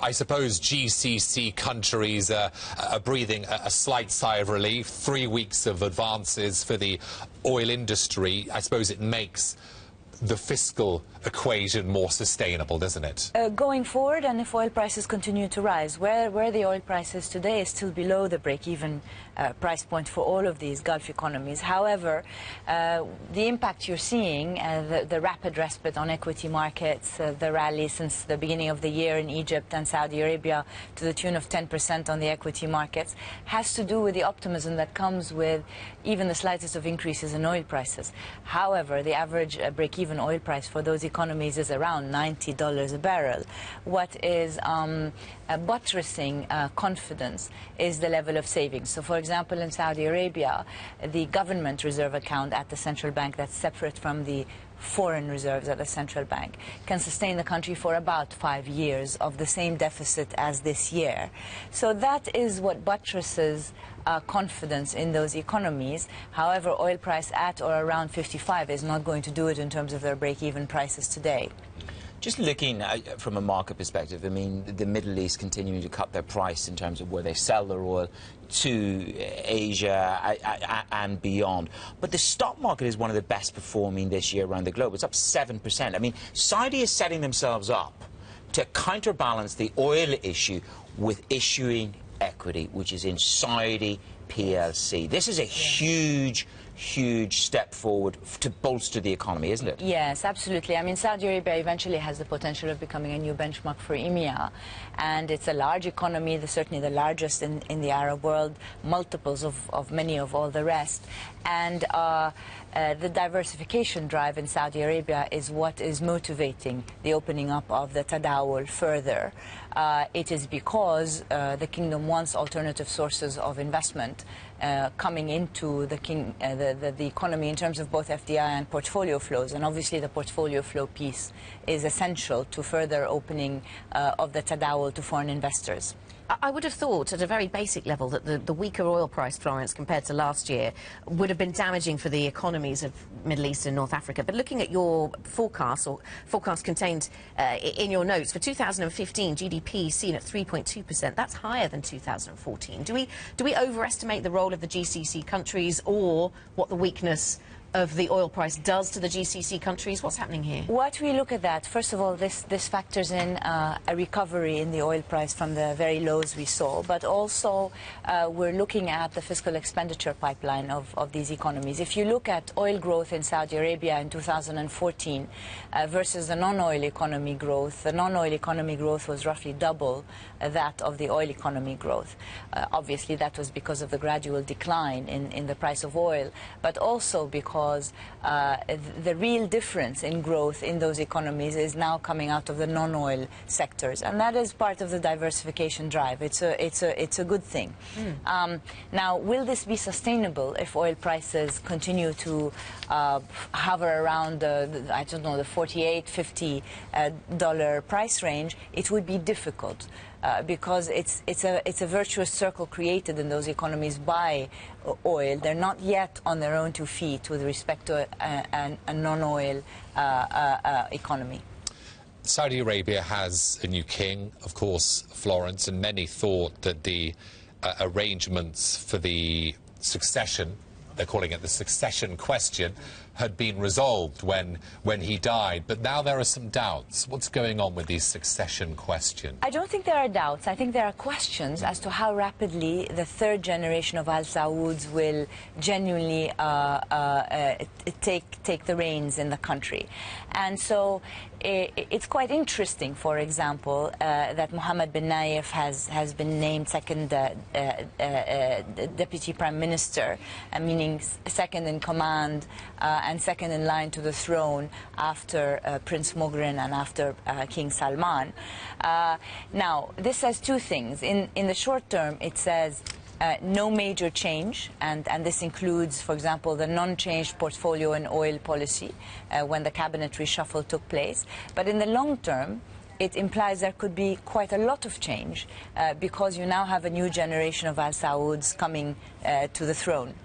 I suppose GCC countries are breathing a slight sigh of relief. 3 weeks of advances for the oil industry. I suppose it makes the fiscal equation more sustainable, doesn't it? Going forward, and if oil prices continue to rise, where the oil price is today is still below the break-even price point for all of these Gulf economies. However, the impact you're seeing, the rapid respite on equity markets, the rally since the beginning of the year in Egypt and Saudi Arabia to the tune of 10% on the equity markets, has to do with the optimism that comes with even the slightest of increases in oil prices. However, the average break-even oil price for those economies is around $90 a barrel. What is buttressing confidence is the level of savings. So, for example, in Saudi Arabia, the government reserve account at the central bank, that's separate from the foreign reserves at the central bank, can sustain the country for about 5 years of the same deficit as this year. So that is what buttresses confidence in those economies. However, oil price at or around 55 is not going to do it in terms of their break-even prices today. Just looking from a market perspective, I mean, the Middle East continuing to cut their price in terms of where they sell their oil to Asia and beyond. But the stock market is one of the best performing this year around the globe. It's up 7%. I mean, Saudi is setting themselves up to counterbalance the oil issue with issuing equity, which is in Saudi PLC. This is a huge step forward to bolster the economy, isn't it? Yes, absolutely. I mean, Saudi Arabia eventually has the potential of becoming a new benchmark for EMEA, and it's a large economy, certainly the largest in the Arab world, multiples of many of all the rest. And the diversification drive in Saudi Arabia is what is motivating the opening up of the Tadawul further. It is because the kingdom wants alternative sources of investment coming into the economy in terms of both FDI and portfolio flows. And obviously the portfolio flow piece is essential to further opening of the Tadawul to foreign investors. I would have thought, at a very basic level, that the weaker oil price, Florence, compared to last year, would have been damaging for the economies of Middle East and North Africa. But looking at your forecast, or forecast contained in your notes, for 2015, GDP seen at 3.2%. That's higher than 2014. Do we overestimate the role of the GCC countries, or what the weakness of the oil price does to the GCC countries? What's happening here? What we look at that, first of all, this factors in a recovery in the oil price from the very lows we saw, but also we're looking at the fiscal expenditure pipeline of these economies. If you look at oil growth in Saudi Arabia in 2014 versus the non-oil economy growth, the non-oil economy growth was roughly double that of the oil economy growth. Obviously, that was because of the gradual decline in the price of oil, but also because the real difference in growth in those economies is now coming out of the non-oil sectors, and that is part of the diversification drive. It's a good thing. Now, will this be sustainable if oil prices continue to hover around I don't know, the $48–50 price range? It would be difficult. Because it's a virtuous circle created in those economies by oil. They're not yet on their own 2 feet with respect to a non-oil economy. Saudi Arabia has a new king, of course, Florence, and many thought that the arrangements for the succession, they're calling it the succession question, had been resolved when he died. But now there are some doubts. What's going on with the succession question? I don't think there are doubts. I think there are questions as to how rapidly the third generation of Al Sauds will genuinely take the reins in the country. And so it's quite interesting, for example, that Mohammed bin Nayef has been named second deputy prime minister, meaning second in command and second in line to the throne after Prince Moghren and after King Salman. Now, this says two things. In the short term, it says no major change, and this includes, for example, the non-changed portfolio and oil policy when the cabinet reshuffle took place. But in the long term, it implies there could be quite a lot of change because you now have a new generation of Al Sauds coming to the throne.